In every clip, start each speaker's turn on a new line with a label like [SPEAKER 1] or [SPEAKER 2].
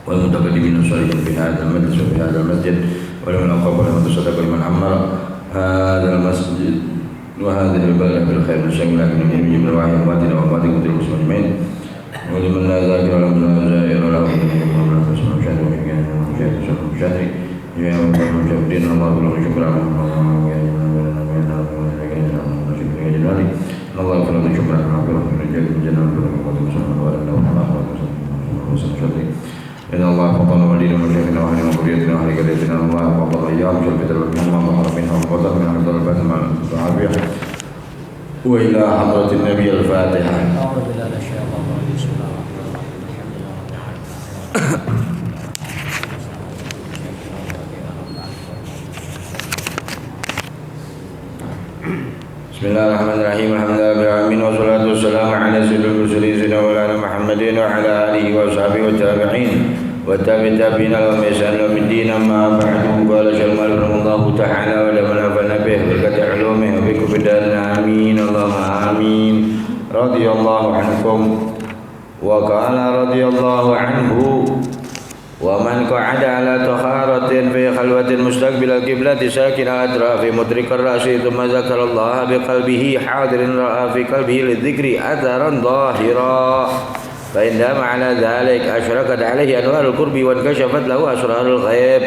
[SPEAKER 1] والمتقدمين الصالحين في هذا المجلس وفي هذا المسجد ولمن أوقف ولمن تصدق ولمن عمر هذا المسجد وهذه البلد بالخير والشر لكن من يجيب الوعي أمواتنا وأمواتكم كل المسلمين أجمعين ولمن لا ذاكر ولمن لا زائر ولا الدين الله كله شكرا الله كله شكرا إن الله فضل ولينا وشيخنا وأهل وقريتنا وأهل قريتنا الله فضل أيام شربت منهم وظهر منهم وقدر من حفظ البث مع العافية وإلى حضرة النبي الفاتحة. أعوذ بالله من الشيطان الرجيم. بسم الله الرحمن الرحيم. الحمد لله رب العالمين والصلاة والسلام على سيد المرسلين سيدنا مولانا محمد وعلى آله وصحبه والتابعين والتابعين لهم بإحسان إلى يوم الدين. أما بعد قال شيخ المؤلف رحمه الله تعالى ولمن نفعنا به وبركة علومه وبكم في دارنا آمين اللهم آمين. رضي الله عنكم وقال رضي الله عنه ومن قعد على طهارة في خلوة مستقبل القبلة ساكن الأطراف مدرك الرأس ثم ذكر الله بقلبه حاضر رأى في قلبه للذكر أثرا ظاهرا فإن دام على ذلك أشرقت عليه أنوار القرب وانكشفت له أسرار الغيب.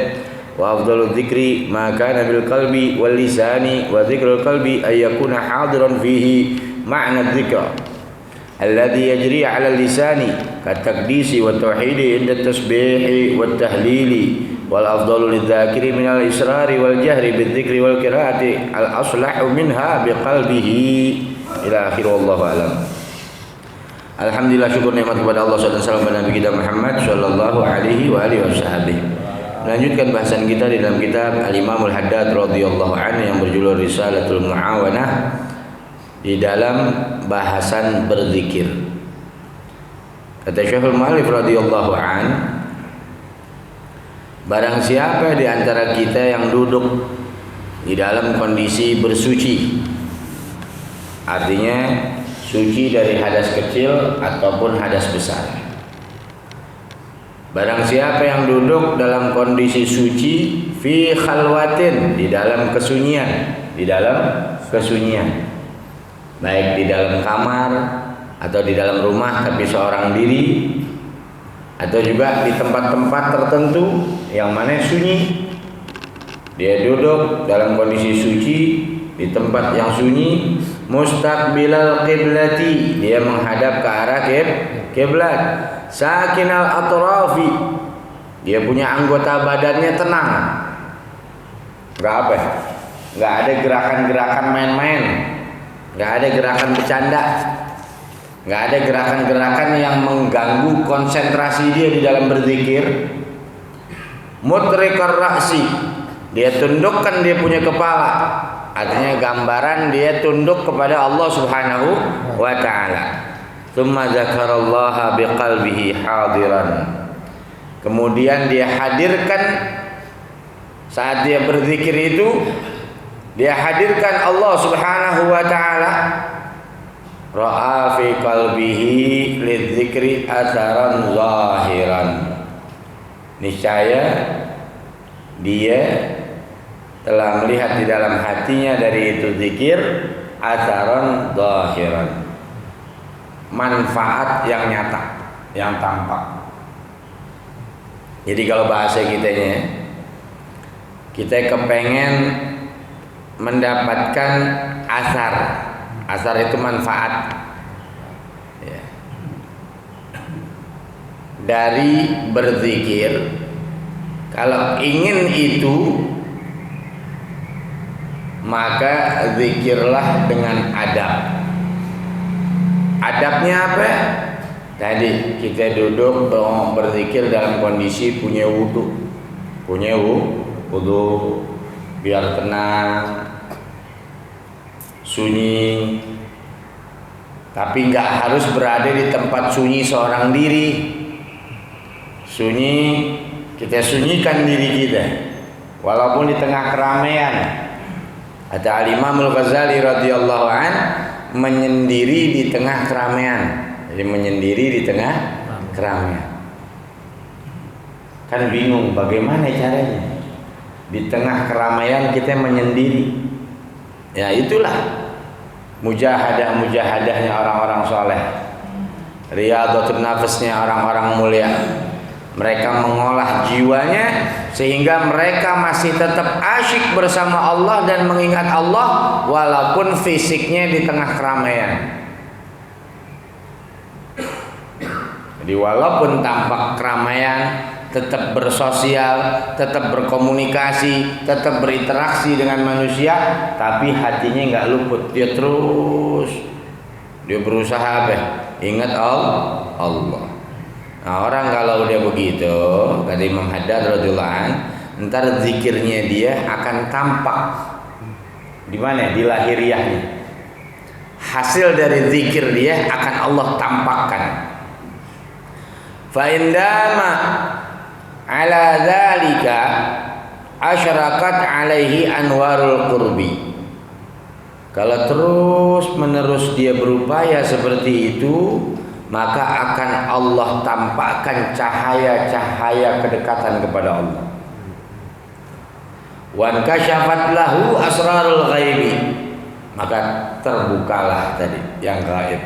[SPEAKER 1] وأفضل الذكر ما كان بالقلب واللسان وذكر القلب أن يكون حاضرا فيه معنى الذكر الذي يجري على اللسان كالتقديس والتوحيد عند التسبيح والتهليل. والأفضل للذاكر من الإسرار والجهر بالذكر والقراءة الأصلح منها بقلبه إلى آخر والله أعلم. Alhamdulillah, syukur nikmat kepada Allah SAW pada Nabi kita Muhammad sallallahu alaihi wa alihi wasallam. Melanjutkan bahasan kita di dalam kitab Al-Imam Al-Haddad radhiyallahu anhu yang berjudul Risalatul Muawanah di dalam bahasan berzikir. Kata Syekhul Mu'allif radhiyallahu an, barang siapa di antara kita yang duduk di dalam kondisi bersuci, artinya suci dari hadas kecil ataupun hadas besar. Barang siapa yang duduk dalam kondisi suci fi khalwatin, di dalam kesunyian, baik di dalam kamar atau di dalam rumah tapi seorang diri, atau juga di tempat-tempat tertentu yang mana sunyi. Dia duduk dalam kondisi suci di tempat yang sunyi, mustaqbilal qiblati, dia menghadap ke arah kiblat, sakinal atrafi, dia punya anggota badannya tenang, nggak ada gerakan-gerakan main-main, nggak ada gerakan bercanda, nggak ada gerakan-gerakan yang mengganggu konsentrasi dia di dalam berzikir. Mutrikar ra'si, dia tundukkan dia punya kepala, artinya gambaran dia tunduk kepada Allah Subhanahu wa ta'ala. Tsumma dzakarallaha biqalbihi hadiran, kemudian dia hadirkan saat dia berzikir itu, dia hadirkan Allah Subhanahu wa ta'ala ra'a fi qalbihi lidzikri atharan zahiran. Niscaya dia telah melihat di dalam hatinya dari itu zikir atharan zahiran, manfaat yang nyata, yang tampak. Jadi kalau bahasa kitanya, kita kepengen mendapatkan asar. Asar itu manfaat ya, dari berzikir. Kalau ingin itu, maka zikirlah dengan adab. Adabnya apa? Tadi kita duduk berzikir dalam kondisi punya wudu, biar tenang, sunyi, tapi nggak harus berada di tempat sunyi seorang diri. Sunyi, kita sunyikan diri kita, walaupun di tengah keramaian. Ada Al-Imam Al-Ghazali radhiyallahu an menyendiri di tengah keramaian. Jadi menyendiri di tengah keramaian. Kan bingung bagaimana caranya di tengah keramaian kita menyendiri. Ya itulah mujahadahnya orang-orang soleh, riyadhatun nafasnya orang-orang mulia. Mereka mengolah jiwanya sehingga mereka masih tetap asyik bersama Allah dan mengingat Allah walaupun fisiknya di tengah keramaian. Jadi walaupun tampak keramaian, tetap bersosial, tetap berkomunikasi, tetap berinteraksi dengan manusia, tapi hatinya nggak luput. Dia berusaha ingat Allah. Nah, orang kalau udah begitu, kata Imam Haddad radhiyallahu an, ntar zikirnya dia akan tampak di mana? Di lahiriahnya. Hasil dari zikir dia akan Allah tampakkan. Fa indama ala dzalika asyrakat alaihi anwarul qurbi. Kalau terus menerus dia berupaya seperti itu, maka akan Allah tampakkan cahaya-cahaya kedekatan kepada Allah. Wan kasyafat lahu asrarul ghaibi, maka terbukalah tadi yang gaib.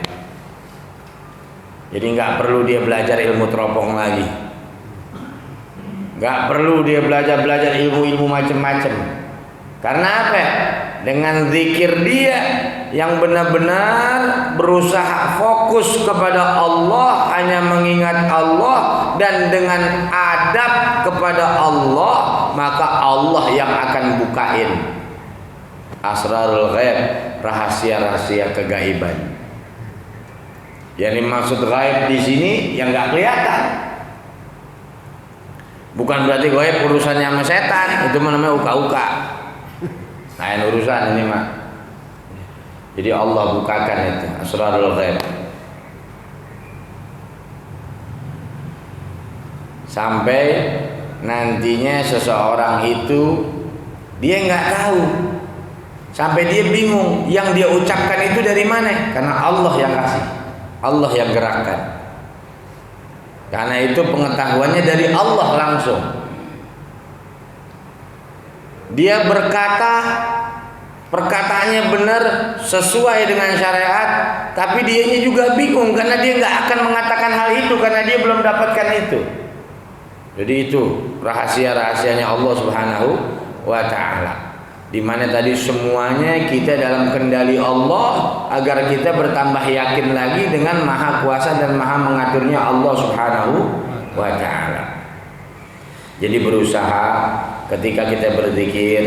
[SPEAKER 1] Jadi nggak perlu dia belajar ilmu teropong lagi. Gak perlu dia belajar ilmu-ilmu macam-macam. Karena apa? Dengan zikir dia yang benar-benar berusaha fokus kepada Allah, hanya mengingat Allah dan dengan adab kepada Allah, maka Allah yang akan bukain asrarul ghaib, rahasia-rahasia kegaiban. Yang dimaksud gaib di sini yang nggak kelihatan. Bukan berarti gaib urusannya sama setan, itu namanya uka-uka. Lain urusan ini mah. Jadi Allah bukakan itu asrarul ghaib. Sampai nantinya seseorang itu dia nggak tahu, sampai dia bingung yang dia ucapkan itu dari mana, karena Allah yang kasih, Allah yang gerakkan. Karena itu pengetahuannya dari Allah langsung. Dia berkata, perkataannya benar sesuai dengan syariat, tapi dianya juga bingung karena dia nggak akan mengatakan hal itu karena dia belum dapatkan itu. Jadi itu rahasia-rahasianya Allah Subhanahu wa Ta'ala, di mana tadi semuanya kita dalam kendali Allah, agar kita bertambah yakin lagi dengan maha kuasa dan maha mengaturnya Allah Subhanahu wa Ta'ala. Jadi berusaha ketika kita berzikir,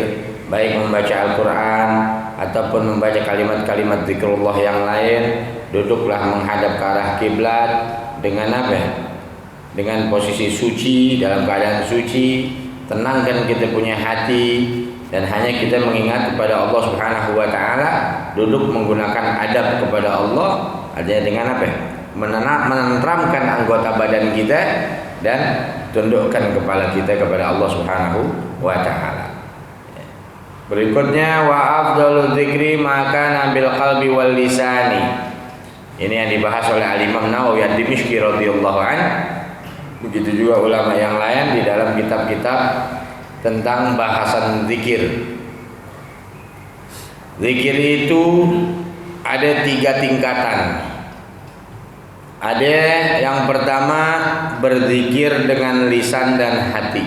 [SPEAKER 1] baik membaca Al-Quran ataupun membaca kalimat-kalimat zikrullah yang lain, duduklah menghadap ke arah kiblat dengan apa? Dengan posisi suci, dalam keadaan suci, tenangkan kita punya hati dan hanya kita mengingat kepada Allah Subhanahu wa Ta'ala. Duduk menggunakan adab kepada Allah, artinya dengan apa? Menenteramkan anggota badan kita dan tundukkan kepala kita kepada Allah Subhanahu wa Ta'ala. Berikutnya wa afdalu dzikri maka nabil qalbi wal lisani. Ini yang dibahas oleh Al-Imam Nawawi Ad-Dimishqi radhiyallahu anhu. Begitu juga ulama yang lain di dalam kitab-kitab tentang bahasan zikir. Zikir itu ada 3 tingkatan. Ada yang pertama berzikir dengan lisan dan hati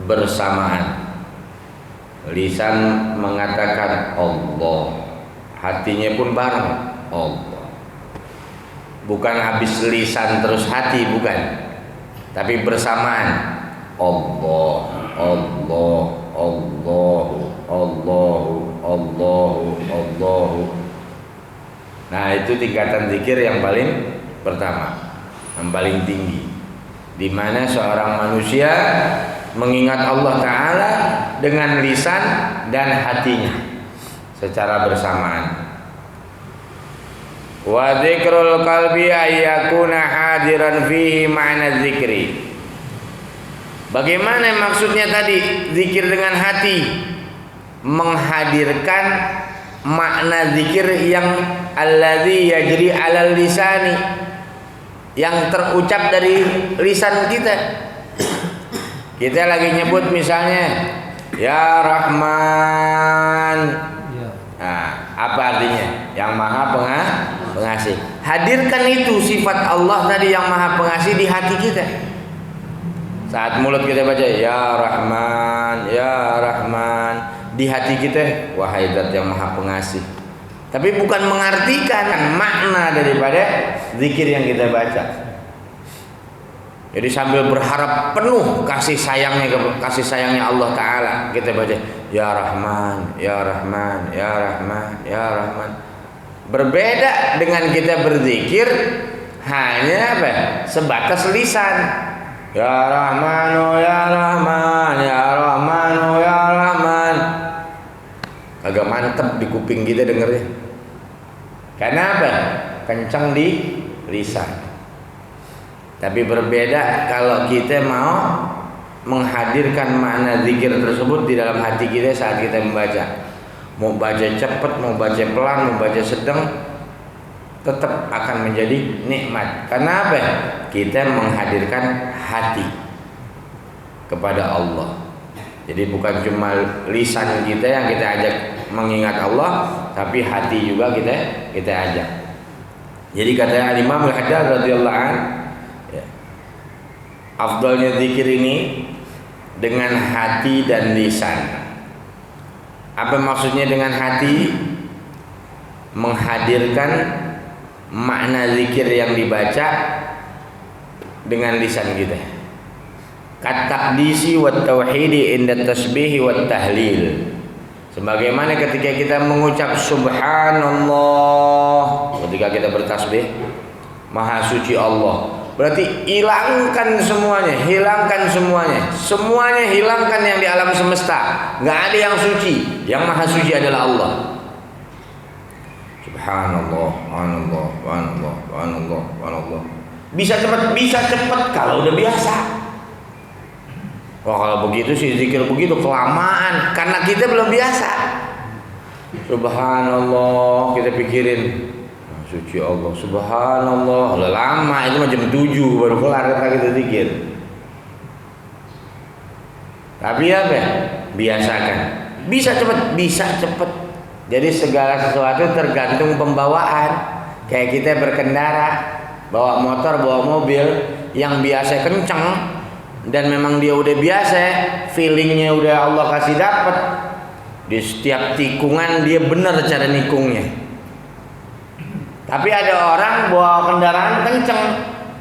[SPEAKER 1] bersamaan. Lisan mengatakan Allah, hatinya pun bareng Allah. Bukan habis lisan terus hati, bukan. Tapi bersamaan. Allah, Allah, Allahu, Allahu, Allahu, Allahu. Nah, itu tingkatan zikir yang paling pertama, yang paling tinggi, di mana seorang manusia mengingat Allah Ta'ala dengan lisan dan hatinya secara bersamaan. Wa dzikrul qalbi ayyakuna hadiran fihi ma'na dzikri. Bagaimana maksudnya tadi zikir dengan hati? Menghadirkan makna zikir yang alladzi yajri 'alal lisani, yang terucap dari lisan kita. Kita lagi nyebut misalnya ya Rahman. Nah, apa artinya? Yang Maha Pengasih. Hadirkan itu sifat Allah tadi yang Maha Pengasih di hati kita. Saat mulut kita baca ya Rahman, ya Rahman, di hati kita wahai Zat yang Maha Pengasih. Tapi bukan mengartikan makna daripada zikir yang kita baca. Jadi sambil berharap penuh kasih sayangnya Allah Ta'ala, kita baca ya Rahman, ya Rahman, ya Rahman, ya Rahman. Berbeda dengan kita berzikir hanya apa? Sebatas lisan. Ya Rahmanu, ya Rahman, ya Rahmanu, ya Rahman. Agak mantep di kuping kita dengernya. Karena apa? Kencang di lisan. Tapi berbeda kalau kita mau menghadirkan makna zikir tersebut di dalam hati kita saat kita membaca. Mau baca cepat, mau baca pelan, mau baca sedang, tetap akan menjadi nikmat. Karena apa? Kita menghadirkan hati kepada Allah. Jadi bukan cuma lisan kita yang kita ajak mengingat Allah, tapi hati juga kita ajak. Jadi kata Imam Al-Haddad radhiyallahu anhu, ya, afdalnya zikir ini dengan hati dan lisan. Apa maksudnya dengan hati? Menghadirkan makna zikir yang dibaca dengan lisan kita. Kat-taqdisi wat tauhidi inda tasbih wat tahlil. Sebagaimana ketika kita mengucap subhanallah, ketika kita bertasbih, maha suci Allah. Berarti hilangkan semuanya, semuanya hilangkan yang di alam semesta. Nggak ada yang suci, yang maha suci adalah Allah. Subhanallah, subhanallah, subhanallah, subhanallah, subhanallah. Bisa cepat kalau udah biasa. Wah, kalau begitu sih zikir begitu kelamaan karena kita belum biasa. Subhanallah, kita pikirin suci Allah, subhanallah. Udah lama, itu jam 7 baru kelar kita zikir. Tapi apa? Biasakan. Bisa cepat. Jadi segala sesuatu tergantung pembawaan. Kayak kita berkendara, bawa motor, bawa mobil, yang biasa kenceng dan memang dia udah biasa, feelingnya udah Allah kasih dapat. Di setiap tikungan dia benar cara nikungnya. Tapi ada orang bawa kendaraan kenceng,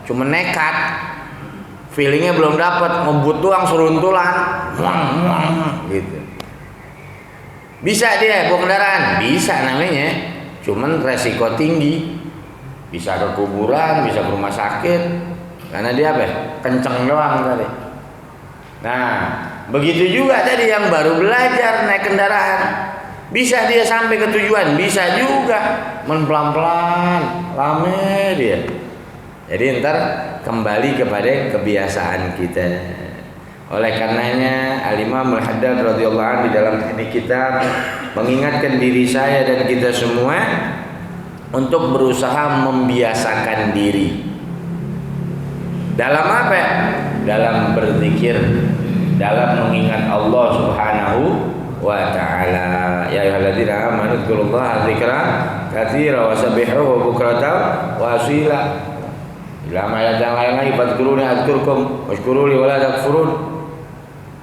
[SPEAKER 1] cuma nekat, feelingnya belum dapat, ngebut doang seruntulan, gitu. Bisa dia bawa kendaraan, bisa namanya, cuman resiko tinggi, bisa ke kuburan, bisa ke rumah sakit, karena dia apa? Kenceng doang tadi. Nah, begitu juga tadi yang baru belajar naik kendaraan. Bisa dia sampai ke tujuan, bisa juga pelan-pelan, lame dia. Jadi ntar kembali kepada kebiasaan kita. Oleh karenanya Al-Imam Al-Haddad radhiyallahu anhu di dalam ini kitab mengingatkan diri saya dan kita semua untuk berusaha membiasakan diri dalam apa? Dalam berzikir, dalam mengingat Allah Subhanahu wa ta'ala. Ya ayyuhalladzina amanu dzkurullaha dzikran katsiran wasabbihuhu bukratan wa asila. Dalam ayat yang lain lagi, fadzkuruni adzkurkum washkuruli wala takfurun.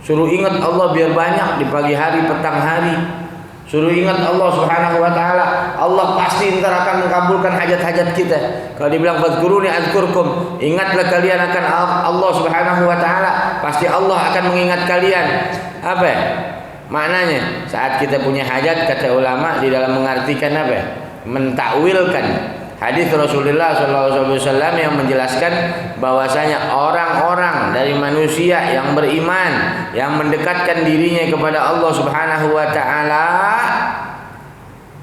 [SPEAKER 1] Suruh ingat Allah biar banyak di pagi hari, petang hari. Suruh ingat Allah Subhanahu wa ta'ala. Allah pasti ntar akan mengabulkan hajat-hajat kita. Kalau dibilang fadzkuruni adzkurkum, ingatlah kalian akan Allah Subhanahu wa ta'ala, pasti Allah akan mengingat kalian. Apa maknanya? Saat kita punya hajat, kata ulama di dalam mengartikan apa? Mentakwilkan hadis Rasulullah SAW yang menjelaskan bahwasanya orang-orang dari manusia yang beriman, yang mendekatkan dirinya kepada Allah Subhanahu wa ta'ala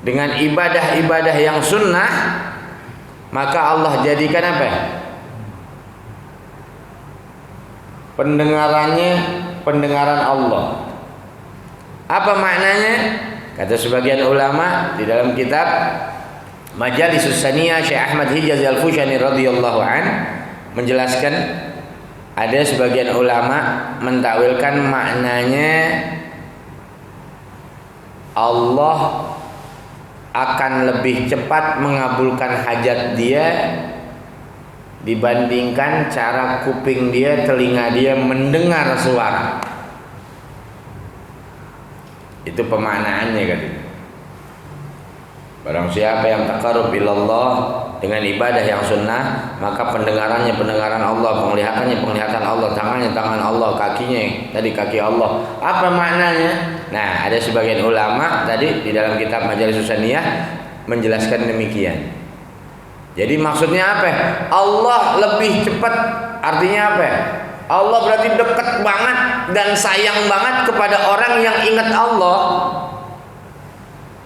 [SPEAKER 1] dengan ibadah-ibadah yang sunnah, maka Allah jadikan apa? Pendengarannya pendengaran Allah. Apa maknanya? Kata sebagian ulama di dalam kitab Majalisus Saniyah, Syekh Ahmad Hijazi Al-Fushani radhiyallahu an menjelaskan, ada sebagian ulama mentakwilkan maknanya Allah akan lebih cepat mengabulkan hajat dia dibandingkan cara kuping dia, telinga dia mendengar suara. Itu pemaknaannya katanya. Barang siapa yang taqarrub ilallah dengan ibadah yang sunnah, maka pendengarannya pendengaran Allah, penglihatannya penglihatan Allah, tangannya tangan Allah, kakinya tadi kaki Allah. Apa maknanya? Nah, ada sebagian ulama tadi di dalam kitab Majalisus Saniyah menjelaskan demikian. Jadi maksudnya apa? Allah lebih cepat, artinya apa? Allah berarti dekat banget dan sayang banget kepada orang yang ingat Allah,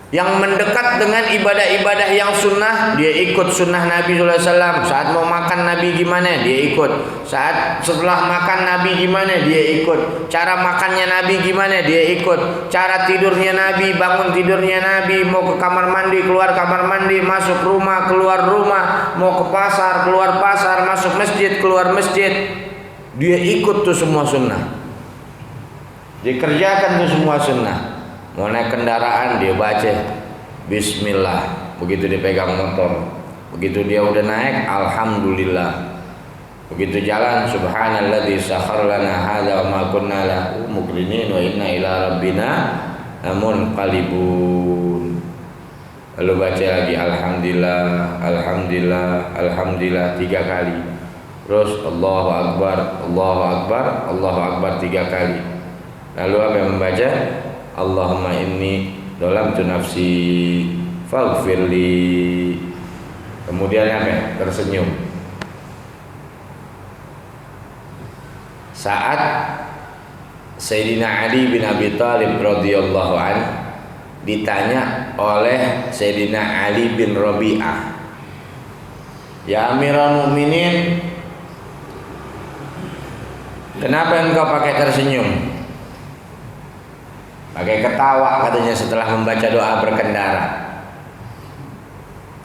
[SPEAKER 1] yang mendekat dengan ibadah-ibadah yang sunnah. Dia ikut sunnah Nabi SAW. Saat mau makan Nabi gimana, dia ikut. Saat setelah makan Nabi gimana, dia ikut. Cara makannya Nabi gimana, dia ikut. Cara tidurnya Nabi, bangun tidurnya Nabi. Mau ke kamar mandi, keluar kamar mandi. Masuk rumah, keluar rumah. Mau ke pasar, keluar pasar. Masuk masjid, keluar masjid. Dia ikut tuh semua sunnah. Dikerjakan tuh semua sunnah. Mau naik kendaraan, dia baca Bismillah. Begitu dia pegang motor, begitu dia udah naik, Alhamdulillah. Begitu jalan, Subhanalladzi sakhkhara lana hadza wa ma kunna lahu muqrinin wa inna ila rabbina lamunqalibun. Lalu baca lagi Alhamdulillah, Alhamdulillah, Alhamdulillah 3 kali. Terus Allahu Akbar, Allahu Akbar, Allahu Akbar 3 kali. Lalu apa yang membaca? Allahumma inni dolamtu nafsi faghfirli. Kemudian apa? Tersenyum. Saat Sayyidina Ali bin Abi Thalib radhiyallahu an ditanya oleh Sayyidina Ali bin Rabi'ah, "Ya Amirul Mukminin, kenapa engkau pakai tersenyum?" Pakai ketawa katanya setelah membaca doa berkendara.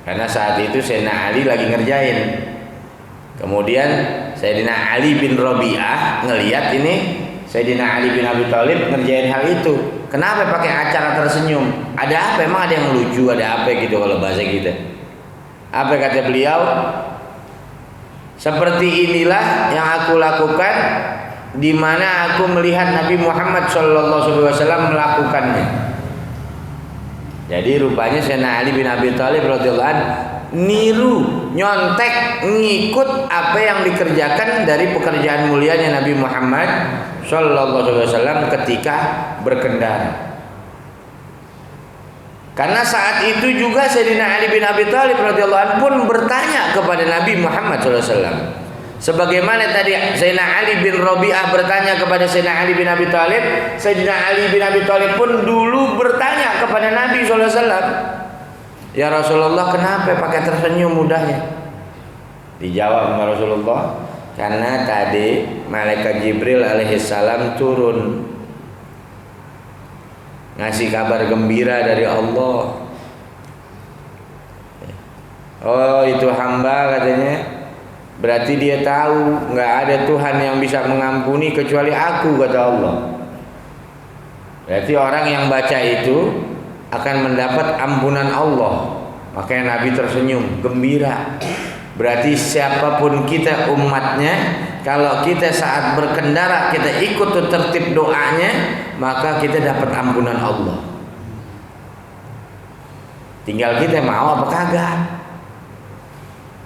[SPEAKER 1] Karena saat itu Sayyidina Ali lagi ngerjain. Kemudian Sayyidina Ali bin Rabi'ah ngelihat ini Sayyidina Ali bin Abi Thalib ngerjain hal itu. Kenapa pakai acara tersenyum? Ada apa? Emang ada yang lucu, ada apa gitu kalau bahasa kita? Apa kata beliau? Seperti inilah yang aku lakukan di mana aku melihat Nabi Muhammad SAW melakukannya. Jadi rupanya Sayyidina Ali bin Abi Thalib radhiyallahu anhu niru, nyontek, ngikut apa yang dikerjakan dari pekerjaan mulianya Nabi Muhammad SAW ketika berkendara. Karena saat itu juga Sayyidina Ali bin Abi Thalib radhiyallahu anhu pun bertanya kepada Nabi Muhammad SAW. Sebagaimana tadi Sayyidina Ali bin Rabi'ah bertanya kepada Sayyidina Ali bin Abi Thalib, Sayyidina Ali bin Abi Thalib pun dulu bertanya kepada Nabi SAW, "Ya Rasulullah, kenapa pakai tersenyum mudahnya?" Dijawab sama Rasulullah, "Karena tadi malaikat Jibril alaihissalam turun ngasih kabar gembira dari Allah. Oh itu hamba katanya. Berarti dia tahu nggak ada Tuhan yang bisa mengampuni kecuali aku, kata Allah. Berarti orang yang baca itu akan mendapat ampunan Allah. Makanya Nabi tersenyum, gembira. Berarti siapapun kita umatnya, kalau kita saat berkendara kita ikut tertib doanya, maka kita dapat ampunan Allah. Tinggal kita mau apa kagak.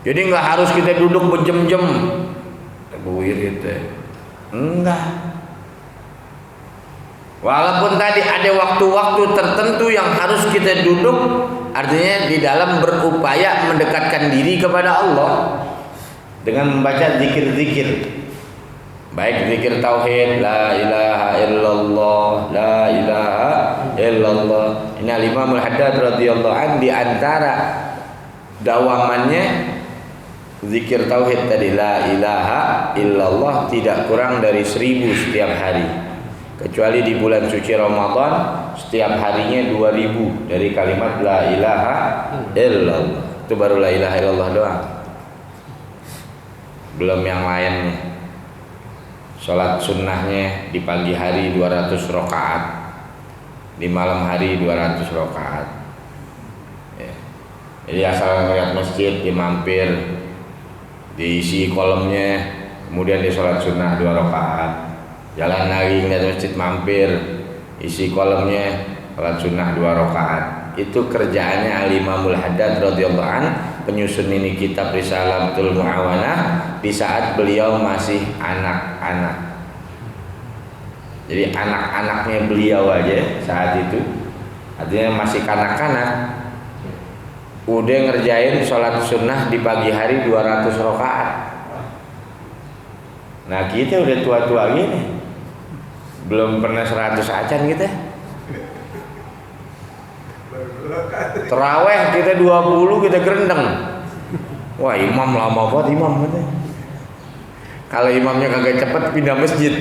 [SPEAKER 1] Jadi nggak harus kita duduk berjam-jam, buir gitu. Enggak. Walaupun tadi ada waktu-waktu tertentu yang harus kita duduk, artinya di dalam berupaya mendekatkan diri kepada Allah dengan membaca zikir-zikir. Baik zikir tauhid, la ilaha illallah, la ilaha illallah. Ini Imam Al-Haddad radhiyallahu an, di antara dawamannya zikir tauhid tadi, la ilaha illallah, tidak kurang dari 1000 setiap hari. Kecuali di bulan suci Ramadan setiap harinya 2000 dari kalimat la ilaha illallah. Itu baru la ilaha illallah doang. Belum yang lainnya. Salat sunnahnya di pagi hari 200 rakaat, di malam hari 200 rakaat. Ya. Jadi asal ngeliat masjid dimampir, diisi kolamnya, kemudian di salat sunnah 2 rakaat. Jalan lagi ngeliat masjid mampir, isi kolamnya, salat sunnah 2 rakaat. Itu kerjaannya Al-Imamul Haddad radhiyallahu an, penyusun ini kitab Risalatul Mu'awanah di saat beliau masih anak-anak. Jadi anak-anaknya beliau aja saat itu, artinya masih kanak-kanak, udah ngerjain sholat sunnah di pagi hari 200 rakaat. Nah kita udah tua-tua gini, belum pernah 100 acan kita. Terawih kita 20 kita gerendeng. Wah imam lama banget imam katanya. Kalau imamnya kagak cepet pindah masjid.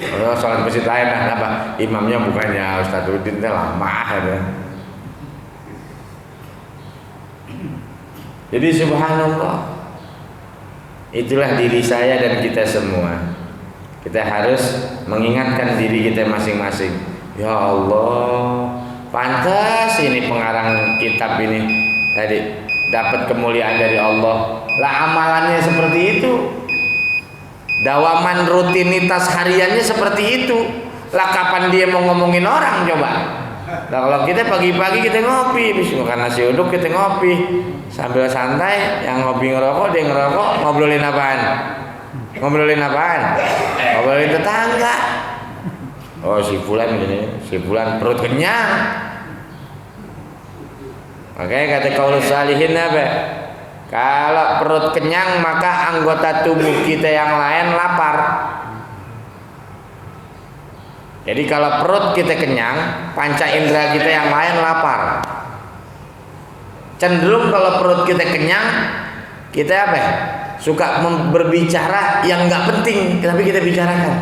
[SPEAKER 1] Kalau sholat masjid lain lah, apa? Imamnya bukannya Ustadz Udin lama ya. Jadi subhanallah, itulah diri saya dan kita semua. Kita harus mengingatkan diri kita masing-masing. Ya Allah, pantas ini pengarang kitab ini tadi dapat kemuliaan dari Allah. Lah amalannya seperti itu, dawaman rutinitas hariannya seperti itu. Lah kapan dia mau ngomongin orang coba? Nah kalau kita pagi-pagi kita ngopi, habis makan nasi uduk kita ngopi sambil santai, yang ngopi ngerokok dia ngerokok, ngobrolin apaan? Ngobrolin apaan? Ngobrolin tetangga. Oh si fulan gini, si fulan perut kenyang. Makanya kata qaulus salihin apa? Kalau perut kenyang maka anggota tubuh kita yang lain lapar. Jadi kalau perut kita kenyang, panca indera kita yang lain lapar. Cenderung kalau perut kita kenyang, kita apa? Suka berbicara yang nggak penting, tapi kita bicarakan.